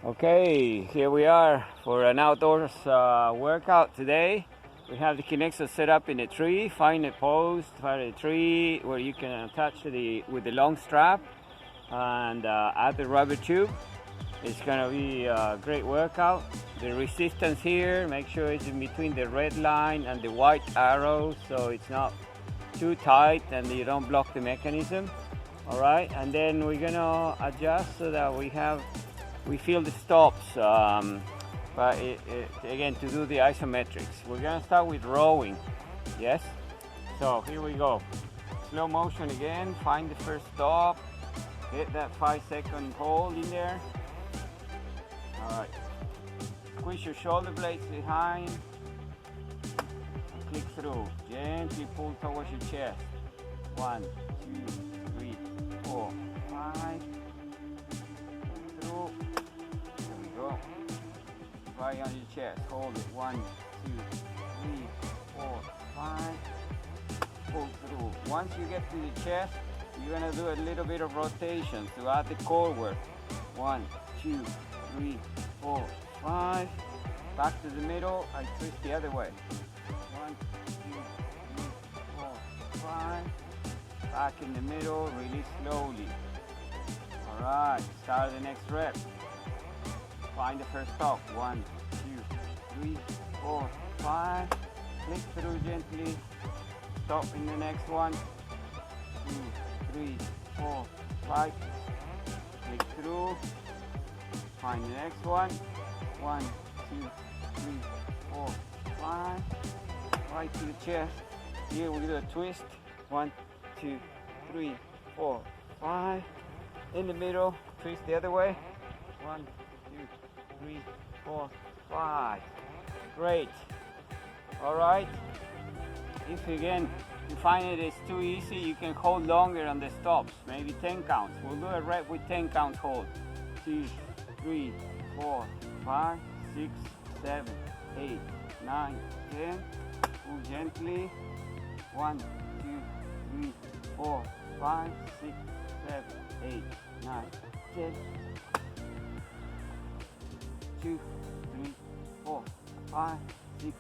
Okay, here we are for an outdoors workout today. We have the Kinexo set up in a tree. Find a post, find a tree where you can attach with the long strap and add the rubber tube. It's gonna be a great workout. The resistance here, make sure it's in between the red line and the white arrow so it's not too tight and you don't block the mechanism. All right, and then we're gonna adjust so that we feel the stops, but again, to do the isometrics. We're gonna start with rowing, yes? So here we go. Slow motion again, find the first stop, hit that 5-second hold in there. All right, squeeze your shoulder blades behind, click through, gently pull towards your chest. 1, 2, 3, 4, 5. Through. There we go. Right on your chest. Hold it. 1, 2, 3, 4, 5. Pull through. Once you get to the chest, you're gonna do a little bit of rotation to add the core work. 1, 2, 3, 4, 5. Back to the middle. I twist the other way. 1, 2, 3, 4, 5. Back in the middle. Release slowly. All right, start the next rep. Find the first stop. 1, 2, 3, 4, 5. Click through gently. Stop in the next one. 2, 3, 4, 5. Click through. Find the next one. 1, 2, 3, 4, 5. Right to the chest. Here we do a twist. 1, 2, 3, 4, 5. In the middle, twist the other way. 1, 2, 3, 4, 5. Great. All right. If again you find it is too easy, you can hold longer on the stops, maybe 10 counts. We'll do a rep with 10 count hold. 2, 3, 4, 5, 6, 7, 8, 9, 10. Pull gently. 1, 2, 3, 4, 5, 6, 7, 8, 9, 10. 2, 3, 4, 5, 6,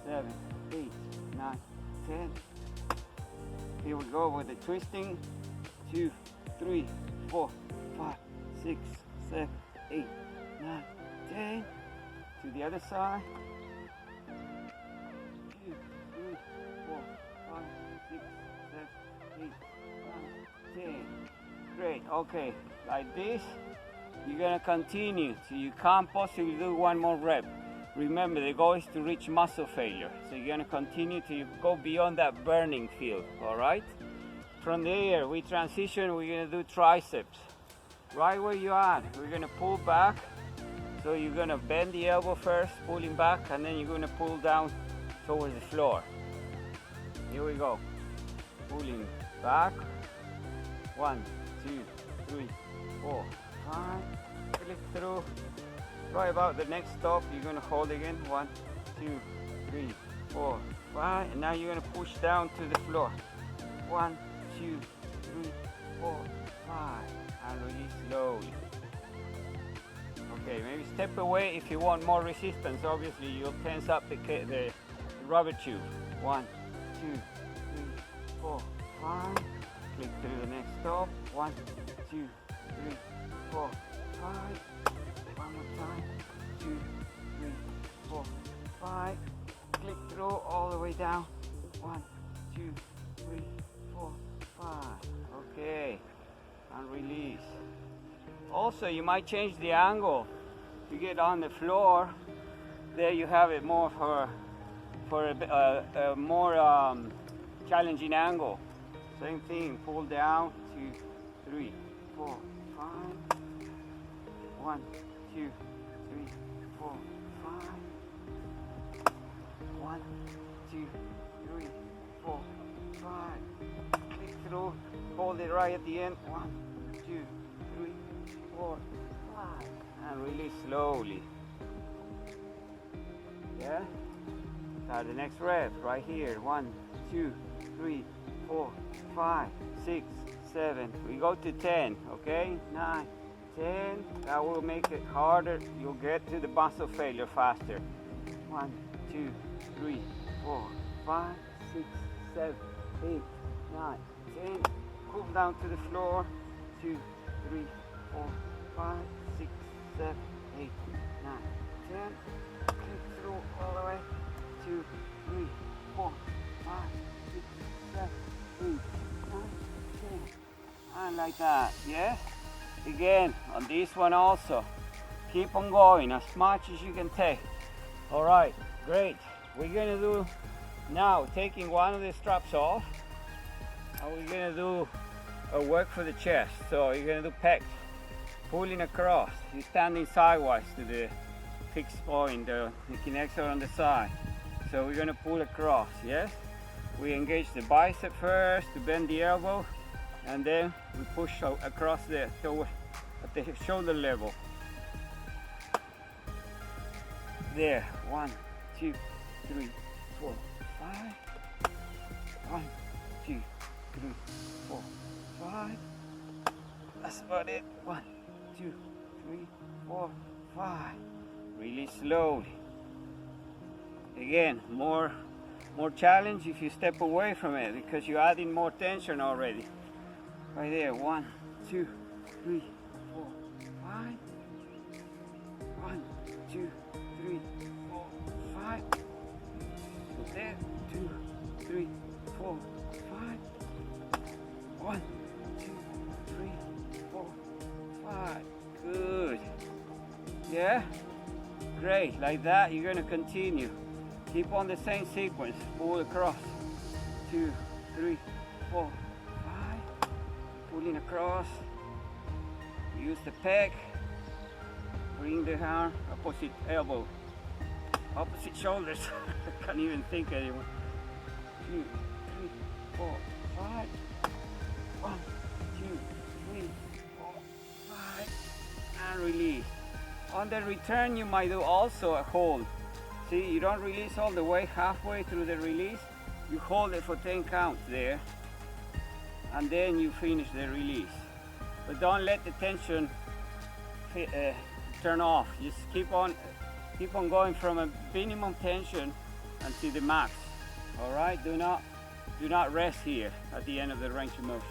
7, 8, 9, 10. Here we go with the twisting. 2, 3, 4, 5, 6, 7, 8, 9, 10. To the other side. 2, 3, 4, 5, 6, 7, 8, 9, 10. Great, okay, like this, you're gonna continue, so you can't possibly do one more rep. Remember, the goal is to reach muscle failure, so you're gonna continue till you go beyond that burning field, all right? From there, we transition, we're gonna do triceps. Right where you are, we're gonna pull back, so you're gonna bend the elbow first, pulling back, and then you're gonna pull down towards the floor. Here we go, pulling back. 1, 2, 3, 4, 5. Click through. Right about the next stop, you're gonna hold again. 1, 2, 3, 4, 5. And now you're gonna push down to the floor. 1, 2, 3, 4, 5. And release slowly. Okay, maybe step away if you want more resistance. Obviously, you'll tense up the rubber tube. 1, 2, 3, 4, 5. Click through the next stop. 1, 2, 3, 4, 5. One more time. 2, 3, 4, 5. Click through all the way down. 1, 2, 3, 4, 5. Okay. And release. Also, you might change the angle. You get on the floor. There you have it more for a more challenging angle. Same thing, pull down, 2, 3, 4, 5. 1, 2, 3, 4, 5. 1, 2, 3, 4, 5. Click through, hold it right at the end. 1, 2, 3, 4, 5. And release slowly. Yeah? Start the next rep right here. 1, 2, 3, 4, 5, 6, 7. We go to 10, okay? 9, 10. That will make it harder. You'll get to the muscle failure faster. 1, 2, 3, 4, 5, 6, 7, 8, 9, 10. Cool down to the floor. 2, 3, 4, 5, 6, 7, 8, 9, 10. Kick through all the way. 2, 3, 4, 5, 6, 7, 8, 9, 10. And like that, yes? Again, on this one also. Keep on going as much as you can take. All right, great. We're gonna do now, taking one of the straps off, and we're gonna do a work for the chest. So you're gonna do pecs, pulling across. You're standing sideways to the fixed point, the connector on the side. So we're gonna pull across, yes? We engage the bicep first to bend the elbow, and then we push across at the shoulder level. There, 1, 2, 3, 4, 5. 1, 2, 3, 4, 5. That's about it. 1, 2, 3, 4, 5. Really slowly. Again, more challenge if you step away from it because you're adding more tension already. Right there, 1, 2, 3, 4, 5. 1, 2, 3, 4, 5. There, 2, 3, 4, 5. 1, 2, 3, 4, 5. Good. Yeah? Great. Like that, you're going to continue. Keep on the same sequence. Pull across. 2, 3, 4, 5. Pulling across. Use the pec. Bring the arm opposite elbow. Opposite shoulders. I can't even think anymore. 2, 3, 4, 5. 1, 2, 3, 4, 5. And release. On the return, you might do also a hold. See, you don't release all the way halfway through the release. You hold it for 10 counts there, and then you finish the release. But don't let the tension turn off. Just keep on going from a minimum tension until the max. All right, do not rest here at the end of the range of motion.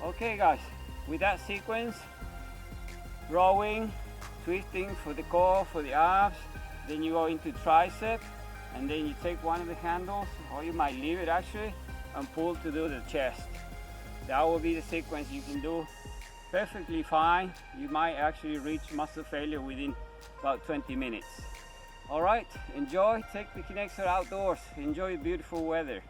Okay, guys, with that sequence, rowing, twisting for the core, for the abs, then you go into tricep, and then you take one of the handles, or you might leave it actually, and pull to do the chest. That will be the sequence you can do perfectly fine. You might actually reach muscle failure within about 20 minutes. All right, enjoy, take the Kinexor outdoors, enjoy beautiful weather.